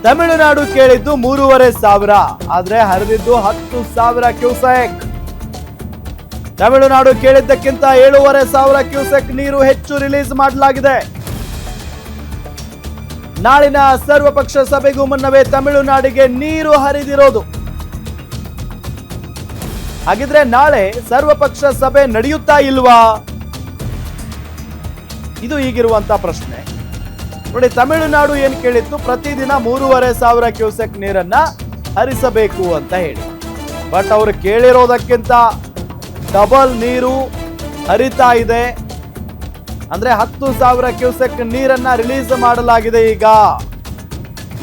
ತಮಿಳುನಾಡು ಕೇಳಿದ್ದು 3,500, ಆದ್ರೆ ಹರಿದಿದ್ದು 10,000 cusec. Tamil Nadu ಕೇಳಿದ್ದಕ್ಕಿಂತ 7,500 cusec ನೀರು ಹೆಚ್ಚು ರಿಲೀಸ್ ಮಾಡಲಾಗಿದೆ. ನಾಳಿನ ಸರ್ವಪಕ್ಷ ಸಭೆಗೂ ಮುನ್ನವೇ ತಮಿಳುನಾಡಿಗೆ ನೀರು ಹರಿದಿರೋದು. ಹಾಗಿದ್ರೆ ನಾಳೆ ಸರ್ವಪಕ್ಷ ಸಭೆ ನಡೆಯುತ್ತಾ ಇಲ್ವಾ? ಇದು ಈಗಿರುವಂತ ಪ್ರಶ್ನೆ. ನೋಡಿ, ತಮಿಳುನಾಡು ಏನ್ ಕೇಳಿತ್ತು, ಪ್ರತಿದಿನ 3,500 ಕ್ಯೂಸೆಕ್ ನೀರನ್ನ ಹರಿಸಬೇಕು ಅಂತ ಹೇಳಿ. ಬಟ್ ಅವರು ಕೇಳಿರೋದಕ್ಕಿಂತ ಡಬಲ್ ನೀರು ಹರಿತಾ ಇದೆ. ಅಂದ್ರೆ 10,000 ಕ್ಯೂಸೆಕ್ ನೀರನ್ನ ರಿಲೀಸ್ ಮಾಡಲಾಗಿದೆ ಈಗ.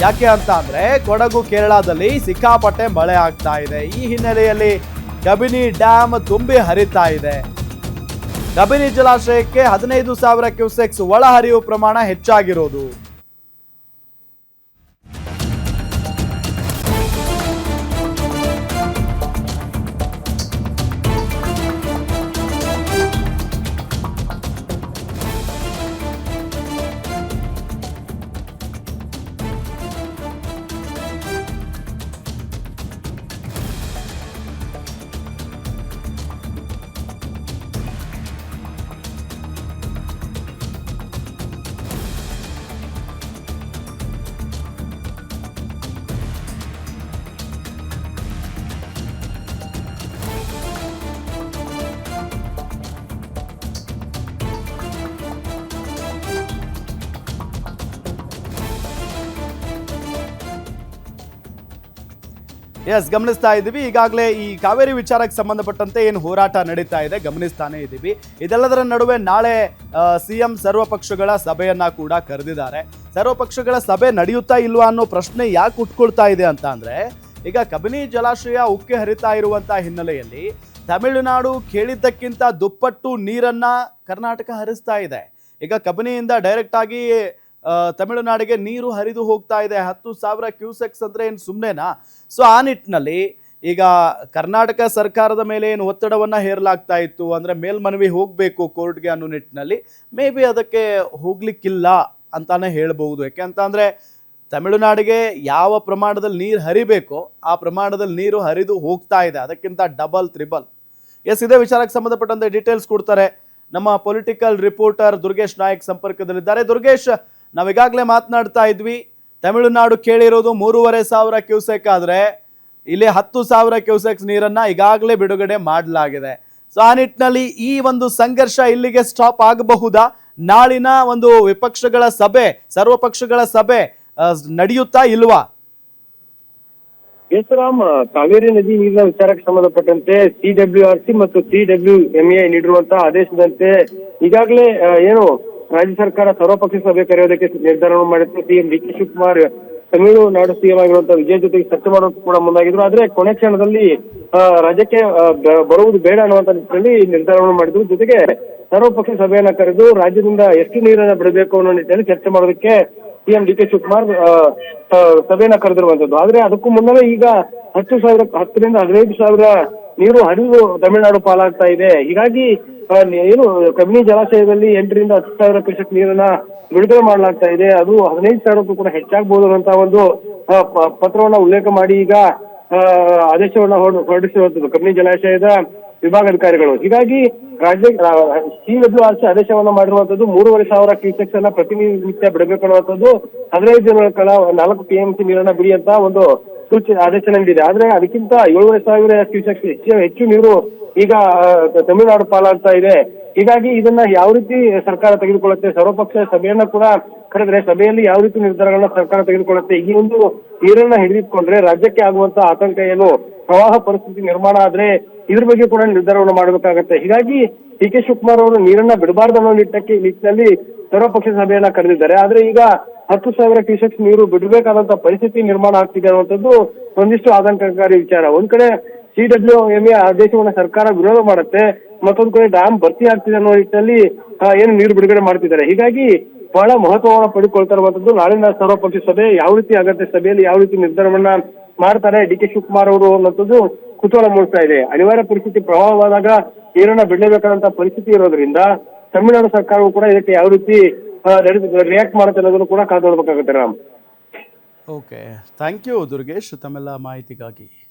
ಯಾಕೆ ಅಂತ ಅಂದ್ರೆ ಕೊಡಗು ಕೇರಳದಲ್ಲಿ ಸಿಕ್ಕಾಪಟ್ಟೆ ಮಳೆ ಆಗ್ತಾ ಇದೆ. ಈ ಹಿನ್ನೆಲೆಯಲ್ಲಿ ಕಬಿನಿ ಡ್ಯಾಮ್ ತುಂಬಿ ಹರಿತಾ ಇದೆ. ಕಬಿನಿ ಜಲಾಶಯಕ್ಕೆ 15,000 ಕ್ಯೂಸೆಕ್ಸ್ ಒಳಹರಿವು ಪ್ರಮಾಣ ಹೆಚ್ಚಾಗಿರೋದು. ಎಸ್, ಗಮನಿಸ್ತಾ ಇದ್ದೀವಿ. ಈಗಾಗಲೇ ಈ ಕಾವೇರಿ ವಿಚಾರಕ್ಕೆ ಸಂಬಂಧಪಟ್ಟಂತೆ ಏನು ಹೋರಾಟ ನಡೀತಾ ಇದೆ ಗಮನಿಸ್ತಾನೆ ಇದ್ದೀವಿ. ಇದೆಲ್ಲದರ ನಡುವೆ ನಾಳೆ ಸಿಎಂ ಸರ್ವಪಕ್ಷಗಳ ಸಭೆಯನ್ನ ಕೂಡ ಕರೆದಿದ್ದಾರೆ. ಸರ್ವಪಕ್ಷಗಳ ಸಭೆ ನಡೆಯುತ್ತಾ ಇಲ್ವಾ ಅನ್ನೋ ಪ್ರಶ್ನೆ ಯಾಕೆ ಉಟ್ಕೊಳ್ತಾ ಇದೆ ಅಂತ ಅಂದ್ರೆ, ಈಗ ಕಬಿನಿ ಜಲಾಶಯ ಉಕ್ಕಿ ಹರಿತಾ ಇರುವಂತಹ ಹಿನ್ನೆಲೆಯಲ್ಲಿ ತಮಿಳುನಾಡು ಕೇಳಿದ್ದಕ್ಕಿಂತ ದುಪ್ಪಟ್ಟು ನೀರನ್ನ ಕರ್ನಾಟಕ ಹರಿಸ್ತಾ ಇದೆ. ಈಗ ಕಬಿನಿಯಿಂದ ಡೈರೆಕ್ಟ್ ಆಗಿ ತಮಿಳುನಾಡಿಗೆ ನೀರು ಹರಿದು ಹೋಗ್ತಾ ಇದೆ. 10,000 ಕ್ಯೂಸೆಕ್ಸ್ ಅಂದ್ರೆ ಏನು ಸುಮ್ಮನೆನಾ? ಸೊ ಆ ನಿಟ್ಟಿನಲ್ಲಿ ಈಗ ಕರ್ನಾಟಕ ಸರ್ಕಾರದ ಮೇಲೆ ಏನು ಒತ್ತಡವನ್ನ ಹೇರಲಾಗ್ತಾ ಇತ್ತು, ಅಂದ್ರೆ ಮೇಲ್ಮನವಿ ಹೋಗ್ಬೇಕು ಕೋರ್ಟ್ಗೆ ಅನ್ನೋ ನಿಟ್ಟಿನಲ್ಲಿ ಮೇ ಬಿ ಅದಕ್ಕೆ ಹೋಗ್ಲಿಕ್ಕಿಲ್ಲ ಅಂತಾನೆ ಹೇಳ್ಬಹುದು. ಯಾಕೆ ಅಂತ ಅಂದ್ರೆ ತಮಿಳುನಾಡಿಗೆ ಯಾವ ಪ್ರಮಾಣದಲ್ಲಿ ನೀರು ಹರಿಬೇಕೋ ಆ ಪ್ರಮಾಣದಲ್ಲಿ ನೀರು ಹರಿದು ಹೋಗ್ತಾ ಇದೆ, ಅದಕ್ಕಿಂತ ಡಬಲ್ ತ್ರಿಬಲ್. ಎಸ್, ಇದೇ ವಿಚಾರಕ್ಕೆ ಸಂಬಂಧಪಟ್ಟಂತೆ ಡೀಟೇಲ್ಸ್ ಕೊಡ್ತಾರೆ ನಮ್ಮ ಪೊಲಿಟಿಕಲ್ ರಿಪೋರ್ಟರ್ ದುರ್ಗೇಶ್ ನಾಯಕ್ ಸಂಪರ್ಕದಲ್ಲಿದ್ದಾರೆ. ದುರ್ಗೇಶ್, ನಾವೀಗಾಗಲೇ ಮಾತನಾಡ್ತಾ ಇದ್ವಿ, ತಮಿಳುನಾಡು ಕೇಳಿರೋದು 3,500 ಕ್ಯೂಸೆಕ್, ಆದ್ರೆ ಇಲ್ಲಿ 10,000 ಕ್ಯೂಸೆಕ್ಸ್ ನೀರನ್ನ ಈಗಾಗಲೇ ಬಿಡುಗಡೆ ಮಾಡಲಾಗಿದೆ. ಸೊ ಆ ನಿಟ್ಟಿನಲ್ಲಿ ಈ ಒಂದು ಸಂಘರ್ಷ ಇಲ್ಲಿಗೆ ಸ್ಟಾಪ್ ಆಗಬಹುದಾ? ನಾಳಿನ ಒಂದು ವಿಪಕ್ಷಗಳ ಸಭೆ, ಸರ್ವಪಕ್ಷಗಳ ಸಭೆ ನಡೆಯುತ್ತಾ ಇಲ್ವಾ? ಯಶರಾಮ್, ಕಾವೇರಿ ನದಿ ನೀರಿನ ವಿಚಾರಕ್ಕೆ ಸಂಬಂಧಪಟ್ಟಂತೆ CWRC ಮತ್ತು CWMA ನೀಡಿರುವಂತಹ ಆದೇಶದಂತೆ ಈಗಾಗಲೇ ಏನು ರಾಜ್ಯ ಸರ್ಕಾರ ಸರ್ವಪಕ್ಷ ಸಭೆ ಕರೆಯೋದಕ್ಕೆ ನಿರ್ಧಾರ ಮಾಡಿತ್ತು. CM D K Shivakumar Tamil Nadu CM ಆಗಿರುವಂತಹ ವಿಜಯ್ ಜೊತೆಗೆ ಚರ್ಚೆ ಮಾಡೋಕೆ ಕೂಡ ಮುಂದಾಗಿದ್ರು. ಆದ್ರೆ ಕೊನೆ ಕ್ಷಣದಲ್ಲಿ ರಾಜ್ಯಕ್ಕೆ ಬರುವುದು ಬೇಡ ಅನ್ನುವಂತ ನಿಟ್ಟಿನಲ್ಲಿ ನಿರ್ಧಾರವನ್ನು ಮಾಡಿದ್ರು. ಜೊತೆಗೆ ಸರ್ವಪಕ್ಷ ಸಭೆಯನ್ನ ಕರೆದು ರಾಜ್ಯದಿಂದ ಎಷ್ಟು ನೀರನ್ನ ಬಿಡಬೇಕು ಅನ್ನೋ ನಿಟ್ಟಿನಲ್ಲಿ ಚರ್ಚೆ ಮಾಡೋದಕ್ಕೆ ಸಿಎಂ ಡಿ ಕೆ ಶಿವಕುಮಾರ್ ಸಭೆಯನ್ನ ಕರೆದಿರುವಂತದ್ದು. ಆದ್ರೆ ಅದಕ್ಕೂ ಮುನ್ನವೇ ಈಗ 10,000ರಿಂದ 15,000 ನೀರು ಹರಿದು ತಮಿಳುನಾಡು ಪಾಲಾಗ್ತಾ ಇದೆ. ಹೀಗಾಗಿ ಏನು ಕಬಿನಿ ಜಲಾಶಯದಲ್ಲಿ 8ರಿಂದ 10,000 ಕ್ಯೂಸೆಕ್ ನೀರನ್ನ ಬಿಡುಗಡೆ ಮಾಡಲಾಗ್ತಾ ಇದೆ. ಅದು 15,000ಕ್ಕೂ ಕೂಡ ಹೆಚ್ಚಾಗಬಹುದು ಅನ್ನುವಂತಹ ಒಂದು ಪತ್ರವನ್ನ ಉಲ್ಲೇಖ ಮಾಡಿ ಈಗ ಆದೇಶವನ್ನ ಹೊರಡಿಸಿರುವಂತದ್ದು ಕಬಿನಿ ಜಲಾಶಯದ ವಿಭಾಗಾಧಿಕಾರಿಗಳು. ಹೀಗಾಗಿ ರಾಜ್ಯ CWRC ಆದೇಶವನ್ನ ಮಾಡಿರುವಂತದ್ದು 3,500 ಕ್ಯೂಸೆಕ್ಸ್ ಅನ್ನ ಪ್ರತಿನಿತ್ಯ ಬಿಡಬೇಕು ಅನ್ನುವಂಥದ್ದು. 15 ದಿನಗಳ ಕಾಲ 4 TMC ನೀರನ್ನ ಬಿಡಿ ಅಂತ ಒಂದು ಸೂಚನೆ ಆದೇಶ ನೀಡಿದೆ. ಆದ್ರೆ ಅದಕ್ಕಿಂತ 7,500 ಕ್ಯೂಸೆಕ್ಸ್ ಹೆಚ್ಚು ನೀರು ಈಗ ತಮಿಳುನಾಡು ಪಾಲಾಗ್ತಾ ಇದೆ. ಹೀಗಾಗಿ ಇದನ್ನ ಯಾವ ರೀತಿ ಸರ್ಕಾರ ತೆಗೆದುಕೊಳ್ಳುತ್ತೆ, ಸರ್ವಪಕ್ಷ ಸಭೆಯನ್ನ ಕೂಡ ಕರೆದ್ರೆ ಸಭೆಯಲ್ಲಿ ಯಾವ ರೀತಿ ನಿರ್ಧಾರಗಳನ್ನ ಸರ್ಕಾರ ತೆಗೆದುಕೊಳ್ಳುತ್ತೆ, ಈ ಒಂದು ನೀರನ್ನ ಹಿಡಿದಿಟ್ಕೊಂಡ್ರೆ ರಾಜ್ಯಕ್ಕೆ ಆಗುವಂತ ಆತಂಕ ಏನು, ಪ್ರವಾಹ ಪರಿಸ್ಥಿತಿ ನಿರ್ಮಾಣ ಆದ್ರೆ ಇದ್ರ ಬಗ್ಗೆ ಕೂಡ ನಿರ್ಧಾರವನ್ನು ಮಾಡಬೇಕಾಗತ್ತೆ. ಹೀಗಾಗಿ ಡಿ ಕೆ ಶಿವಕುಮಾರ್ ಅವರು ನೀರನ್ನ ಬಿಡಬಾರ್ದು ಅನ್ನೋ ನಿಟ್ಟಿನಲ್ಲಿ ಸರ್ವಪಕ್ಷ ಸಭೆಯನ್ನ ಕರೆದಿದ್ದಾರೆ. ಆದ್ರೆ ಈಗ 10,000 ಕ್ಯೂಸೆಕ್ಸ್ ನೀರು ಬಿಡಬೇಕಾದಂತ ಪರಿಸ್ಥಿತಿ ನಿರ್ಮಾಣ ಆಗ್ತಿದೆ ಅನ್ನುವಂಥದ್ದು ಒಂದಿಷ್ಟು ಆತಂಕಕಾರಿ ವಿಚಾರ. ಒಂದ್ ಕಡೆ CWMA ಆದೇಶವನ್ನ ಸರ್ಕಾರ ವಿರೋಧ ಮಾಡುತ್ತೆ, ಮತ್ತೊಂದ್ ಕಡೆ ಡ್ಯಾಮ್ ಭರ್ತಿ ಆಗ್ತಿದೆ ಅನ್ನೋ ನಿಟ್ಟಿನಲ್ಲಿ ಏನು ನೀರು ಬಿಡುಗಡೆ ಮಾಡ್ತಿದ್ದಾರೆ. ಹೀಗಾಗಿ ಬಹಳ ಮಹತ್ವವನ್ನು ಪಡೆದುಕೊಳ್ತಾ ಇರುವಂತದ್ದು ನಾಳಿನ ಸರ್ವಪಕ್ಷ ಸಭೆ ಯಾವ ರೀತಿ ಆಗತ್ತೆ, ಸಭೆಯಲ್ಲಿ ಯಾವ ರೀತಿ ನಿರ್ಧಾರವನ್ನ ಮಾಡ್ತಾರೆ ಡಿ ಕೆ ಶಿವಕುಮಾರ್ ಅವರು ಅನ್ನೋದು ಕುತೂಹಲ ಮೂಡಿಸ್ತಾ ಇದೆ. ಅನಿವಾರ್ಯ ಪರಿಸ್ಥಿತಿ ಪ್ರವಾಹವಾದಾಗ ನೀರನ್ನ ಬಿಡಲೇಬೇಕಾದಂತ ಪರಿಸ್ಥಿತಿ ಇರೋದ್ರಿಂದ ತಮಿಳುನಾಡು ಸರ್ಕಾರವು ಕೂಡ ಇದಕ್ಕೆ ಯಾವ ರೀತಿ ರಿಯಾಕ್ಟ್ ಮಾಡುತ್ತೆ ಅನ್ನೋದನ್ನು ಕೂಡ ಕಾದು ನೋಡ್ಬೇಕಾಗುತ್ತೆ. Ram, okay, thank you Durgesh ತಮ್ಮೆಲ್ಲ ಮಾಹಿತಿಗಾಗಿ.